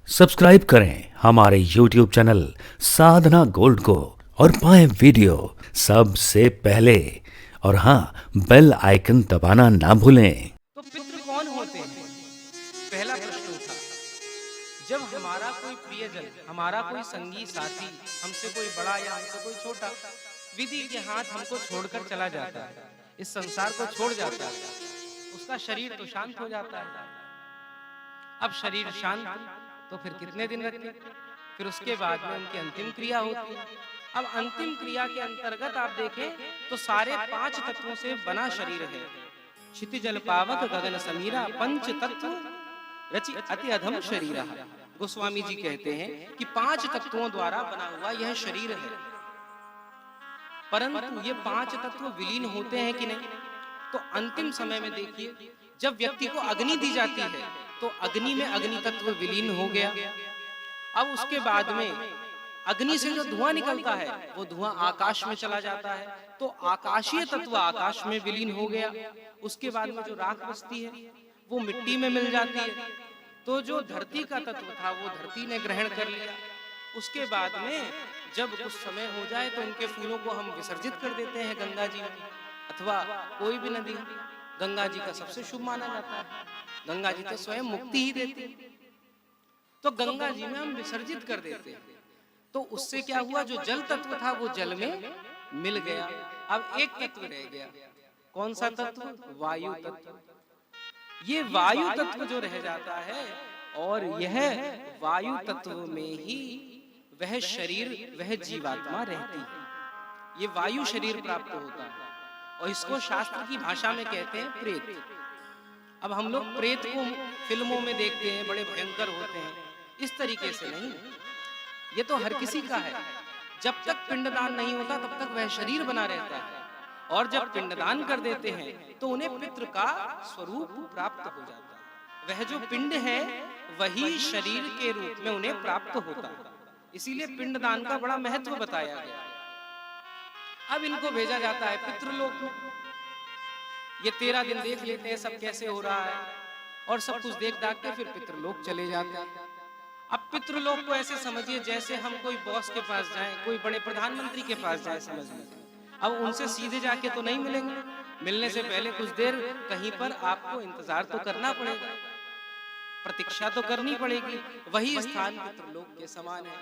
Subscribe करें हमारे YouTube channel साधना gold को और पाएं वीडियो सबसे पहले। और हाँ, बेल आइकन दबाना ना भूलें। तो पितृ कौन होते हैं? पहला प्रश्न उठा। जब हमारा कोई प्रियजन, हमारा कोई संगी साथी, हमसे कोई बड़ा या हमसे कोई छोटा विधि के हाथ हमको छोड़कर चला जाता है, इस संसार को छोड़ जाता है, उसका शरीर तो शांत हो जाता है। अब शरीर शांत तो फिर कितने दिन रखे? फिर उसके बाद में उनकी अंतिम क्रिया होती है। अब अंतिम क्रिया के अंतर्गत आप देखें तो सारे 5 तत्वों से बना शरीर है। क्षितिजल पावक गगन समीरा पंच तत्व रचि अति अधम शरीर। गोस्वामी जी कहते हैं कि 5 तत्वों द्वारा बना हुआ यह शरीर है। परंतु ये 5 तत्व विलीन होते हैं कि नहीं? तो अंतिम समय में देखिए, जब व्यक्ति को अग्नि दी जाती है तो अग्नि में अग्नि तत्व विलीन हो गया। अब उसके बाद में अग्नि से जो धुआं निकलता है वो धुआं आकाश में चला जाता है, तो आकाशीय तत्व आकाश में विलीन हो गया। उसके बाद में जो राख बचती है वो मिट्टी में मिल जाती है। तो जो धरती का तत्व था वो धरती ने ग्रहण कर लिया। उसके बाद में जब कुछ समय हो जाए तो उनके फूलों को हम विसर्जित कर देते हैं गंगा जी में, अथवा कोई भी नदी। गंगा जी का सबसे शुभ माना जाता है। गंगा जी तो स्वयं मुक्ति ही देती है, तो गंगा जी में हम विसर्जित कर देते हैं। तो उससे क्या हुआ, जो जल तत्व था वो जल में मिल गया। अब एक तत्व रह गया। कौन सा तत्व? वायु तत्व। ये वायु तत्व जो रह जाता है, और यह वायु तत्व में ही वह शरीर, वह जीवात्मा रहती है। ये वायु शरीर प्राप्त होता है और इसको शास्त्र की भाषा में कहते हैं प्रेत। अब हम लोग प्रेत को फिल्मों में देखते हैं, बड़े भयंकर होते हैं, इस तरीके से नहीं। ये तो हर किसी का है। जब तक पिंडदान नहीं होता तब तक वह शरीर बना रहता है, और जब पिंडदान कर देते हैं तो उन्हें पितृ का स्वरूप प्राप्त हो जाता है। वह जो पिंड है वही शरीर के रूप में उन्हें प्राप्त होता है। इसीलिए पिंडदान का बड़ा महत्व बताया गया। अब इनको भेजा जाता है पितृलोक में। ये 13 दिन देख लेते हैं सब कैसे हो रहा है, और सब कुछ देख दाख के फिर पितृलोक चले जाते हैं। अब पितृलोक को ऐसे समझिए जैसे हम कोई बॉस के पास जाएं, कोई बड़े प्रधानमंत्री के पास जाए, समझ लीजिए। अब उनसे सीधे जाके तो नहीं मिलेंगे, मिलने से पहले कुछ देर कहीं पर आपको इंतजार तो करना पड़ेगा, प्रतीक्षा तो करनी पड़ेगी। वही स्थान पितृलोक के समान है।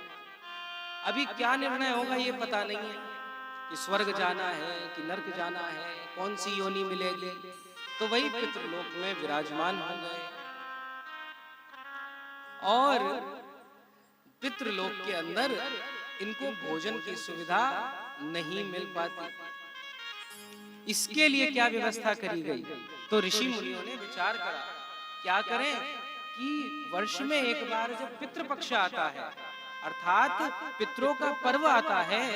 अभी क्या निर्णय होगा ये पता नहीं है कि स्वर्ग जाना है कि नर्क जाना है, कौन सी योनि मिलेगी। तो वही पितृलोक में विराजमान हो गए, और पितृलोक के अंदर इनको भोजन की सुविधा नहीं मिल पाती। इसके लिए क्या व्यवस्था करी गई? तो ऋषि मुनियों ने विचार करा, क्या करें कि वर्ष में एक बार जब पितृपक्ष आता है, अर्थात पितरों का पर्व आता है,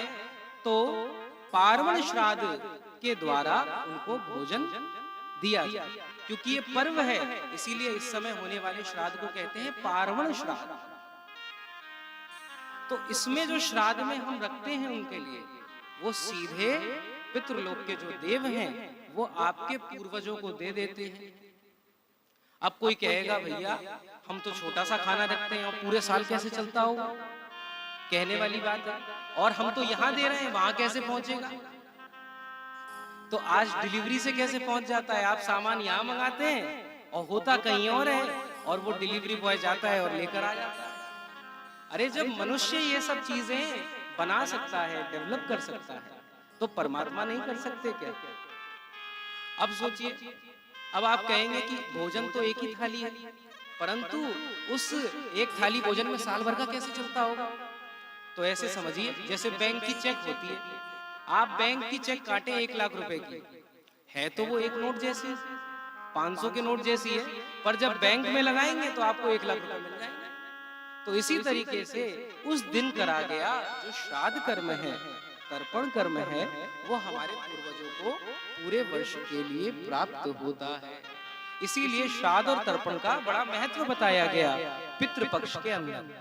तो पार्वण श्राद्ध के द्वारा उनको भोजन दिया जाए। क्योंकि ये पर्व है, इसीलिए इस समय होने वाले श्राद्ध को कहते हैं पार्वण श्राद्ध। तो इसमें जो श्राद्ध में हम रखते हैं उनके लिए, वो सीधे पितृलोक के जो देव हैं वो आपके पूर्वजों को दे देते हैं। अब कोई कहेगा भैया हम तो छोटा सा खाना रखते हैं और पूरे साल कैसे चलता होगा? कहने वाली बात है। और हम तो यहाँ दे रहे हैं, वहां कैसे पहुंचेगा? तो आज डिलीवरी से कैसे पहुंच जाता है? आप सामान यहाँ मंगाते हैं और होता कहीं और है, और वो डिलीवरी बॉय जाता है और लेकर आ जाता है। अरे जब मनुष्य ये सब चीजें बना सकता है, डेवलप कर सकता है, तो परमात्मा नहीं कर सकते क्या? अब सोचिए, अब आप कहेंगे कि भोजन तो एक ही थाली है, परंतु उस एक थाली भोजन में साल भर का कैसे चलता होगा? तो ऐसे समझिए जैसे बैंक की चेक होती है। आप बैंक की चेक काटे 1 लाख रुपए की, है तो वो एक नोट जैसी, 500 के नोट जैसी है, पर जब बैंक में लगाएंगे तो आपको 1 लाख रुपए मिल जाएंगे। तो इसी तरीके से उस दिन करा गया जो श्राद्ध कर्म है, तर्पण कर्म है, वो हमारे पूर्वजों को पूरे वर्ष के लिए प्राप्त होता है। इसीलिए श्राद्ध और तर्पण का बड़ा महत्व बताया गया पितृपक्ष के अंदर।